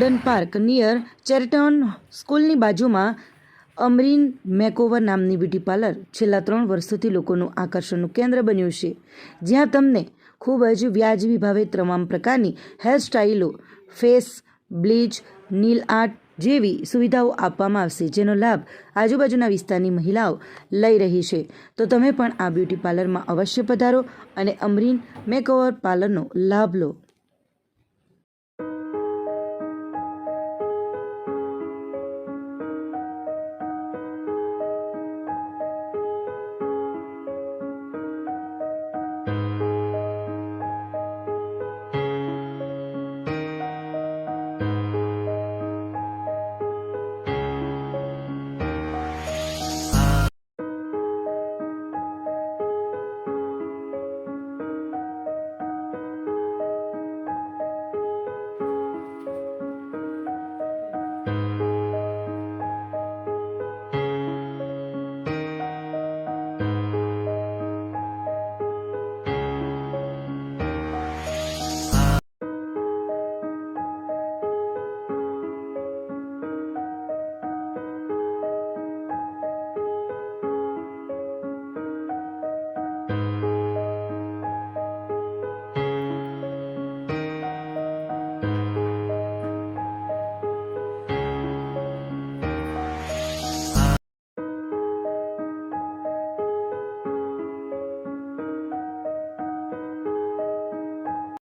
Garden park near ચેરિટન સ્કૂલની બાજુમાં Amreen makeover નામની બ્યુટી પાર્લર છેલ્લા 3 વર્ષોથી લોકોનું આકર્ષણનું કેન્દ્ર બન્યું છે, જ્યાં તમને ખૂબ જ વ્યાજબી ભાવે તમામ પ્રકારની હેરસ્ટાઇલો, ફેસ બ્લીચ, નેલ આર્ટ જેવી સુવિધાઓ આપવામાં આવશે, જેનો લાભ આજુબાજુના વિસ્તારની મહિલાઓ લઈ રહી છે. તો તમે પણ આ બ્યુટી પાર્લરમાં અવશ્ય પધારો અને અમરીન મેકઓવર પાર્લરનો લાભ લો.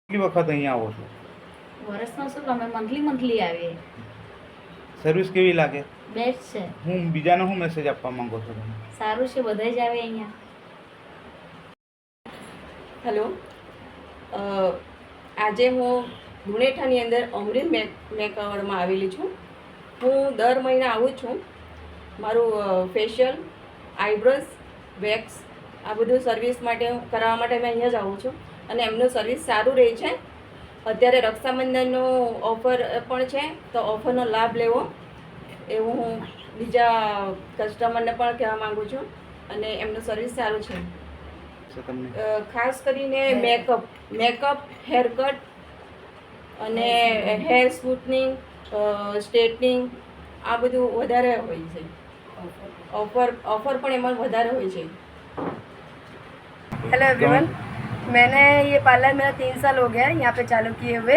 કેટલી વખત અહીંયા આવો છો? વર્ષમાં શું અમે મંથલી આવીએ. સર્વિસ કેવી લાગે? બેસ્ટ છે. હું બીજાને શું મેસેજ આપવા માંગો છો તમે? સારું છે, બધા જ આવે અહીંયા. હેલો, આજે હું ધુણેઠાની અંદર અમરીન મેકઓવરમાં આવેલી છું. હું દર મહિને આવું છું. મારું ફેશિયલ, આઈબ્રોઝ, વેક્સ આ બધું સર્વિસ માટે કરાવવા માટે મેં અહીંયા જ આવું છું અને એમનું સર્વિસ સારું રહે છે. અત્યારે રક્ષાબંધનનો ઓફર પણ છે, તો ઓફરનો લાભ લેવો એવું હું બીજા કસ્ટમરને પણ કહેવા માગું છું અને એમનું સર્વિસ સારું છે. ખાસ કરીને મેકઅપ, હેરકટ અને હેર સ્મૂથનિંગ, સ્ટ્રેટનિંગ આ બધું વધારે હોય છે. ऑफर પણ એમાં વધારે હોય છે. हेलो एवरीवन, मैंने ये पार्लर मेरा 3 साल हो गया है यहाँ पे चालू किए हुए.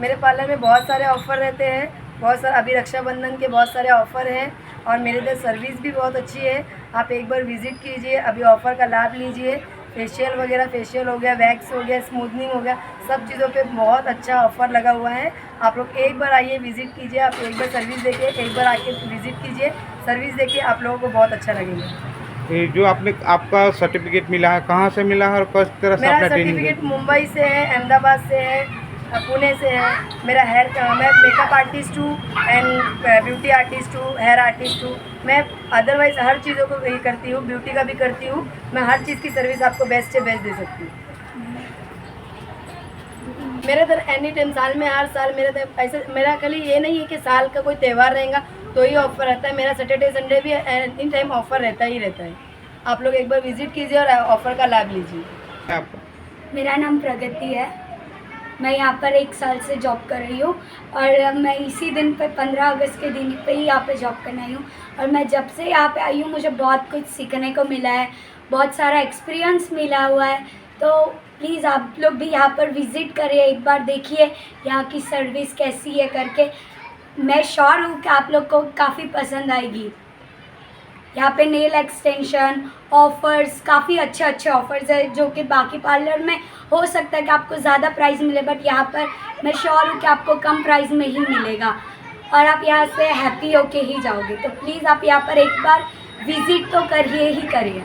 मेरे पार्लर में बहुत सारे ऑफ़र रहते हैं, बहुत सारे अभी रक्षाबंधन के बहुत सारे ऑफ़र हैं और मेरे इधर सर्विस भी बहुत अच्छी है. आप एक बार विज़िट कीजिए, अभी ऑफ़र का लाभ लीजिए. फेशियल वगैरह, फेशियल हो गया, वैक्स हो गया, स्मूथनिंग हो गया, सब चीज़ों पे बहुत अच्छा ऑफ़र लगा हुआ है. आप लोग एक बार आइए, विज़िट कीजिए. आप एक बार सर्विस देखिए, एक बार आके विज़िट कीजिए, सर्विस देखिए, आप लोगों को बहुत अच्छा लगेगा. जो आपका सर्टिफिकेट मिला है, कहाँ से मिला है और किस तरह से मेरा आपने ट्रेनिंग दी? सर्टिफिकेट मुंबई से है, अहमदाबाद से है, पुणे से है. मेरा मैं मेकअप आर्टिस्ट हूँ एंड ब्यूटी आर्टिस्ट हूँ, हेयर आर्टिस्ट हूँ. मैं अदरवाइज़ हर चीज़ों को ये करती हूँ, ब्यूटी का भी करती हूँ. मैं हर चीज़ की सर्विस आपको बेस्ट से बेस्ट दे सकती हूँ. मेरे इधर एनी टाइम साल में हर साल मेरे ऐसे मेरा खाली ये नहीं है कि साल का कोई त्यौहार रहेगा तो ही ऑफ़र रहता है. मेरा सैटरडे संडे भी एनी टाइम ऑफ़र रहता ही रहता है. आप लोग एक बार विज़िट कीजिए और ऑफ़र का लाभ लीजिए. मेरा नाम प्रगति है. मैं यहाँ पर 1 साल से जॉब कर रही हूँ और मैं इसी दिन पे 15 अगस्त के दिन पे ही यहाँ पे जॉब करने आई हूँ और मैं जब से यहाँ पे आई हूँ मुझे बहुत कुछ सीखने को मिला है, बहुत सारा एक्सपीरियंस मिला हुआ है. तो प्लीज़ आप लोग भी यहाँ पर विज़िट करिए, एक बार देखिए यहाँ की सर्विस कैसी है करके. मैं श्योर हूँ कि आप लोग को काफ़ी पसंद आएगी. यहाँ पे नेल एक्सटेंशन ऑफ़र्स, काफ़ी अच्छे ऑफ़र्स है जो कि बाकी पार्लर में हो सकता है कि आपको ज़्यादा प्राइस मिले, बट यहाँ पर मैं श्योर हूँ कि आपको कम प्राइस में ही मिलेगा और आप यहाँ से हैप्पी होके ही जाओगे. तो प्लीज़ आप यहाँ पर एक बार विज़िट तो करिए ही करिए.